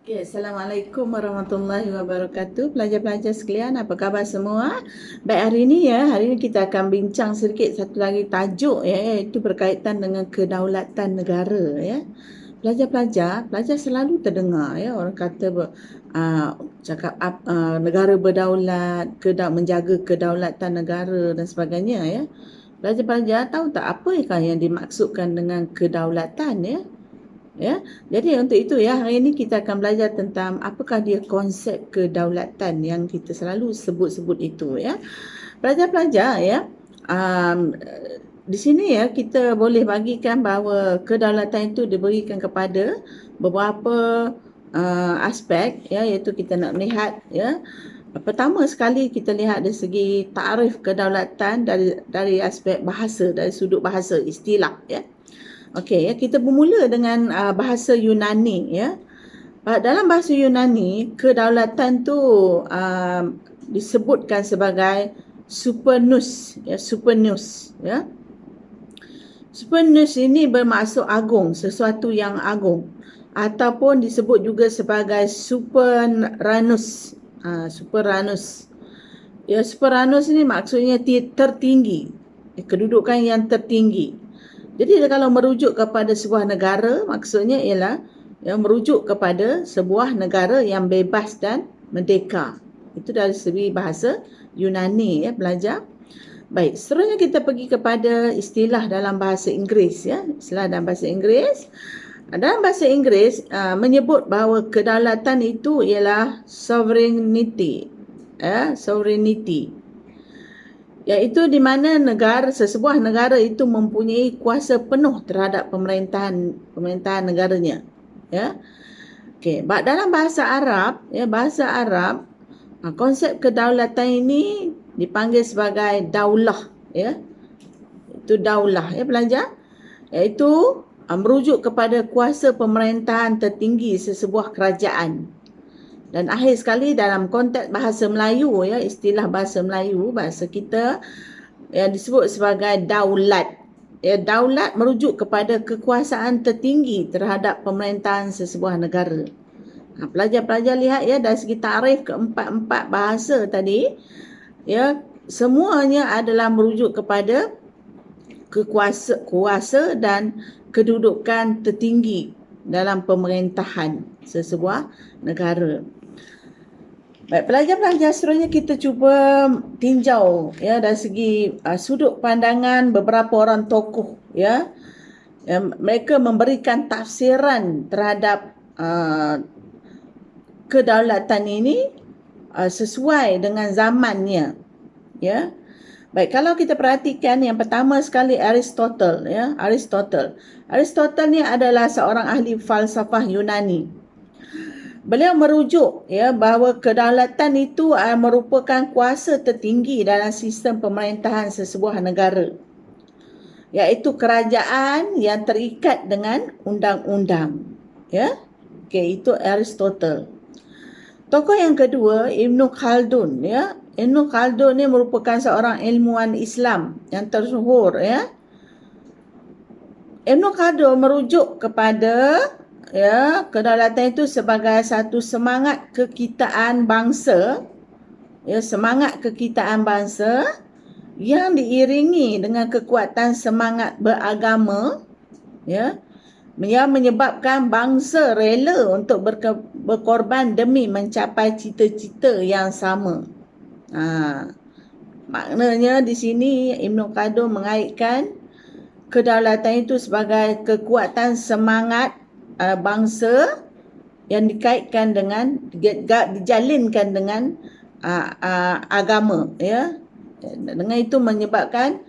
Okay, Assalamualaikum warahmatullahi wabarakatuh. Pelajar-pelajar sekalian, apa khabar semua? Baik, hari ini kita akan bincang sedikit satu lagi tajuk iaitu berkaitan dengan kedaulatan negara ya. Pelajar selalu terdengar orang kata cakap negara berdaulat, menjaga kedaulatan negara dan sebagainya ya. Pelajar-pelajar tahu tak apakah yang dimaksudkan dengan kedaulatan ya? Ya, jadi untuk itu ya, hari ini kita akan belajar tentang apakah dia konsep kedaulatan yang kita selalu sebut-sebut itu ya. Pelajar-pelajar ya, di sini ya kita boleh bagikan bahawa kedaulatan itu diberikan kepada beberapa aspek ya, iaitu kita nak melihat ya. Pertama sekali kita lihat dari segi takrif kedaulatan dari aspek bahasa, dari sudut bahasa istilah ya. Okey, ya, kita bermula dengan bahasa Yunani ya. Dalam bahasa Yunani, kedaulatan tu disebutkan sebagai supernus ya, supernus ya. Supernus ini bermaksud agung, sesuatu yang agung, ataupun disebut juga sebagai superanus. Superanus. Ya, superanus ini maksudnya tertinggi, kedudukan yang tertinggi. Jadi kalau merujuk kepada sebuah negara, maksudnya ialah merujuk kepada sebuah negara yang bebas dan merdeka. Itu dari segi bahasa Yunani ya, belajar. Baik, seterusnya kita pergi kepada istilah dalam bahasa Inggeris ya. Istilah dalam bahasa Inggeris. Dalam bahasa Inggeris menyebut bahawa kedaulatan itu ialah sovereignty. Sovereignty. Iaitu di mana sebuah negara itu mempunyai kuasa penuh terhadap pemerintahan negaranya ya. Okey, dalam bahasa Arab konsep kedaulatan ini dipanggil sebagai daulah ya. Itu daulah ya pelajar, iaitu merujuk kepada kuasa pemerintahan tertinggi sesebuah kerajaan. Dan akhir sekali dalam konteks bahasa Melayu ya, istilah bahasa Melayu, bahasa kita yang disebut sebagai daulat. Ya, daulat merujuk kepada kekuasaan tertinggi terhadap pemerintahan sesebuah negara. Pelajar-pelajar lihat ya, dari segi tarikh keempat-empat bahasa tadi ya, semuanya adalah merujuk kepada kuasa dan kedudukan tertinggi dalam pemerintahan sesebuah negara. Baik, pelajar-pelajar seterusnya kita cuba tinjau ya dari segi sudut pandangan beberapa orang tokoh ya. Mereka memberikan tafsiran terhadap kedaulatan ini sesuai dengan zamannya ya. Baik, kalau kita perhatikan yang pertama sekali Aristotle ya, Aristotle ni adalah seorang ahli falsafah Yunani. Beliau merujuk ya bahawa kedaulatan itu merupakan kuasa tertinggi dalam sistem pemerintahan sesebuah negara, iaitu kerajaan yang terikat dengan undang-undang ya. Okey, itu Aristotle. Tokoh yang kedua Ibn Khaldun ya. Ibn Khaldun ni merupakan seorang ilmuwan Islam yang tersyhur ya. Ibn Khaldun merujuk kepada ya kedaulatan itu sebagai satu semangat kekitaan bangsa ya, semangat kekitaan bangsa yang diiringi dengan kekuatan semangat beragama ya, yang menyebabkan bangsa rela untuk berkorban demi mencapai cita-cita yang sama. Maknanya di sini Ibn Khaldun mengaitkan kedaulatan itu sebagai kekuatan semangat bangsa yang dikaitkan dengan, dijalinkan dengan agama ya. Dengan itu menyebabkan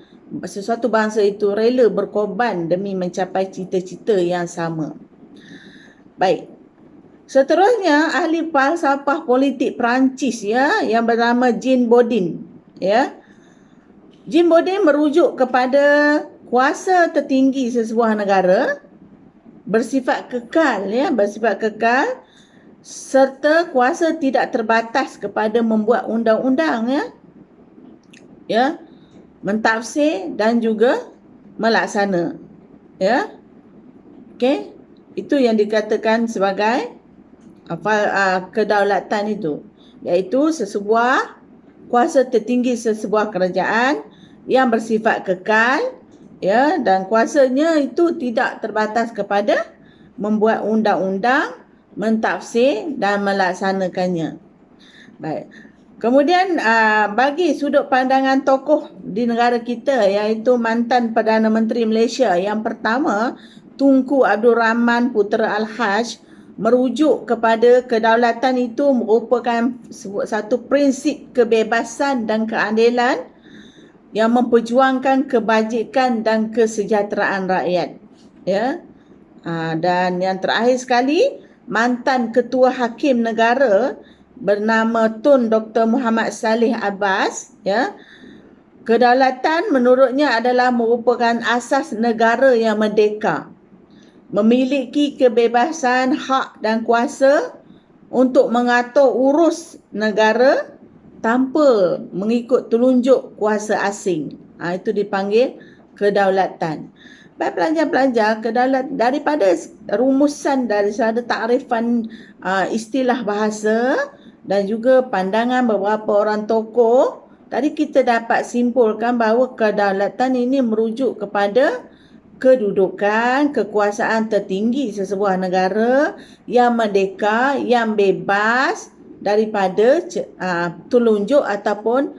sesuatu bangsa itu rela berkorban demi mencapai cita-cita yang sama. Baik. Seterusnya ahli falsafah politik Perancis ya, yang bernama Jean Bodin ya. Jean Bodin merujuk kepada kuasa tertinggi sesebuah negara bersifat kekal ya, bersifat kekal, serta kuasa tidak terbatas kepada membuat undang-undang ya, mentafsir dan juga melaksana ya. Okey, itu yang dikatakan sebagai kedaulatan itu, iaitu sesebuah kuasa tertinggi sesebuah kerajaan yang bersifat kekal, ya, dan kuasanya itu tidak terbatas kepada membuat undang-undang, mentafsir dan melaksanakannya. Baik. Kemudian bagi sudut pandangan tokoh di negara kita, iaitu mantan Perdana Menteri Malaysia yang pertama, Tunku Abdul Rahman Putera Al-Haj, merujuk kepada kedaulatan itu merupakan satu prinsip kebebasan dan keadilan yang memperjuangkan kebajikan dan kesejahteraan rakyat. Ya. Dan yang terakhir sekali, mantan Ketua Hakim Negara bernama Tun Dr. Muhammad Saleh Abbas, ya. Kedaulatan menurutnya adalah merupakan asas negara yang merdeka, memiliki kebebasan, hak dan kuasa untuk mengatur urus negara tanpa mengikut telunjuk kuasa asing. Itu dipanggil kedaulatan. Baik pelajar-pelajar, kedaulatan daripada rumusan daripada takrifan istilah bahasa dan juga pandangan beberapa orang tokoh, tadi kita dapat simpulkan bahawa kedaulatan ini merujuk kepada kedudukan, kekuasaan tertinggi sesebuah negara yang merdeka, yang bebas daripada telunjuk ataupun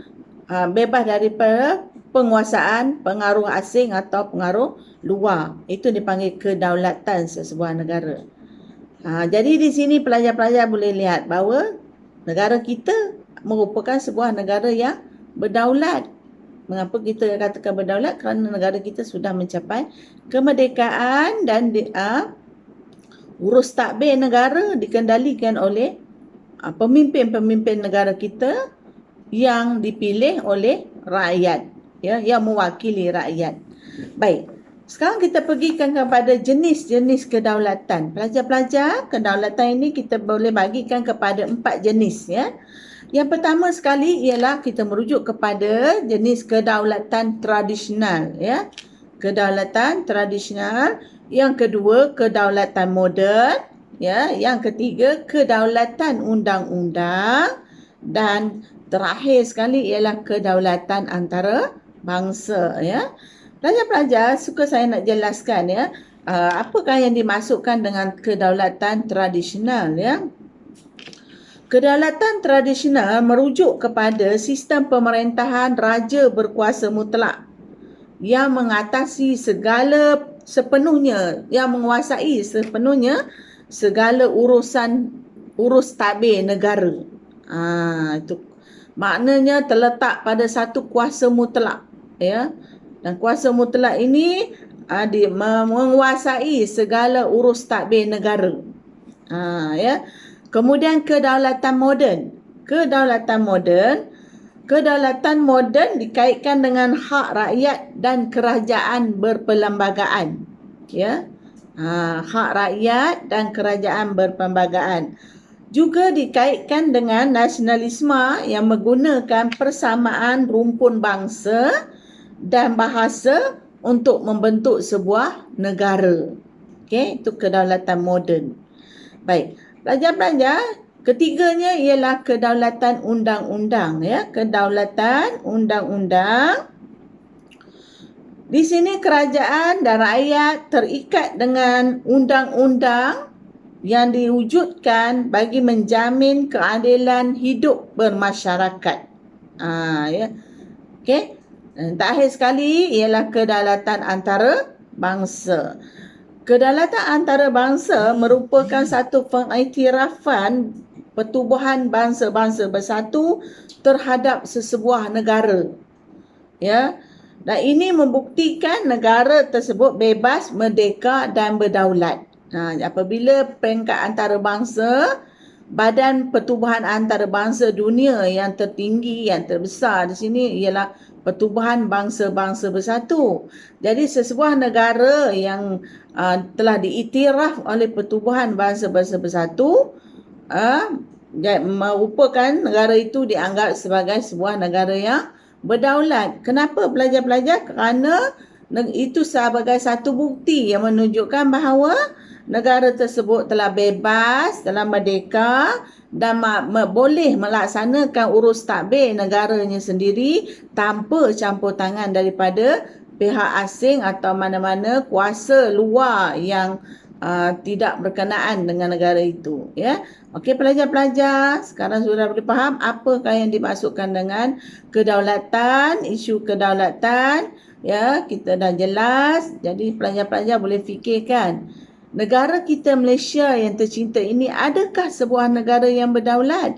bebas daripada penguasaan pengaruh asing atau pengaruh luar. Itu dipanggil kedaulatan sesebuah negara. Jadi di sini pelajar-pelajar boleh lihat bahawa negara kita merupakan sebuah negara yang berdaulat. Mengapa kita katakan berdaulat? Kerana negara kita sudah mencapai kemerdekaan dan urus tadbir negara dikendalikan oleh pemimpin-pemimpin negara kita yang dipilih oleh rakyat, ya, yang mewakili rakyat. Baik, sekarang kita pergikan kepada jenis-jenis kedaulatan. Pelajar-pelajar, kedaulatan ini kita boleh bagikan kepada 4 jenis, ya. Yang pertama sekali ialah kita merujuk kepada jenis kedaulatan tradisional, ya. Kedaulatan tradisional. Yang kedua, kedaulatan moden, ya. Yang ketiga, kedaulatan undang-undang, dan terakhir sekali ialah kedaulatan antarabangsa, ya. Pelajar-pelajar, suka saya nak jelaskan, ya, apakah yang dimasukkan dengan kedaulatan tradisional, ya. Kedaulatan tradisional merujuk kepada sistem pemerintahan raja berkuasa mutlak yang mengatasi yang menguasai sepenuhnya segala urus tadbir negara. Itu maknanya terletak pada satu kuasa mutlak, ya. Dan kuasa mutlak ini menguasai segala urus tadbir negara. Ya. Kemudian kedaulatan moden. Kedaulatan moden dikaitkan dengan hak rakyat dan kerajaan berperlembagaan. Ya. Hak rakyat dan kerajaan berperlembagaan. Juga dikaitkan dengan nasionalisme yang menggunakan persamaan rumpun bangsa dan bahasa untuk membentuk sebuah negara. Okey, itu kedaulatan moden. Baik. Pelajar-pelajar, ketiganya ialah kedaulatan undang-undang, ya, kedaulatan undang-undang. Di sini kerajaan dan rakyat terikat dengan undang-undang yang diwujudkan bagi menjamin keadilan hidup bermasyarakat. Ya. Okey. Terakhir sekali ialah kedaulatan antarabangsa. Kedaulatan antarabangsa merupakan satu pengiktirafan pertubuhan bangsa-bangsa bersatu terhadap sesebuah negara. Ya. Dan ini membuktikan negara tersebut bebas, merdeka dan berdaulat. Apabila peringkat antarabangsa, Badan Pertubuhan Antarabangsa Dunia yang tertinggi, yang terbesar di sini ialah Pertubuhan Bangsa-Bangsa Bersatu. Jadi sesebuah negara yang telah diiktiraf oleh Pertubuhan Bangsa-Bangsa Bersatu merupakan negara itu dianggap sebagai sebuah negara yang berdaulat. Kenapa pelajar-pelajar? Kerana itu sebagai satu bukti yang menunjukkan bahawa negara tersebut telah bebas, telah merdeka dan boleh melaksanakan urus tadbir negaranya sendiri tanpa campur tangan daripada pihak asing atau mana-mana kuasa luar yang tidak berkenaan dengan negara itu, ya. Okey, pelajar-pelajar, sekarang sudah boleh faham apakah yang dimaksudkan dengan kedaulatan, isu kedaulatan, ya. Kita dah jelas. Jadi pelajar-pelajar boleh fikirkan, negara kita Malaysia yang tercinta ini adakah sebuah negara yang berdaulat?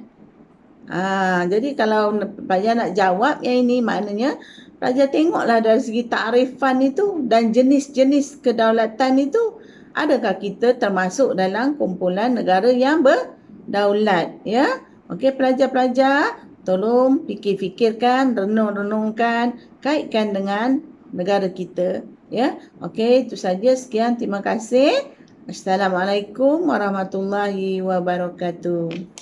Jadi kalau pelajar nak jawab yang ini, maknanya pelajar tengoklah dari segi takrifan itu dan jenis-jenis kedaulatan itu, adakah kita termasuk dalam kumpulan negara yang berdaulat, ya. Okey, pelajar-pelajar, tolong fikir-fikirkan, renung-renungkan, kaitkan dengan negara kita, ya. Okey, itu saja. Sekian, terima kasih. Assalamualaikum warahmatullahi wabarakatuh.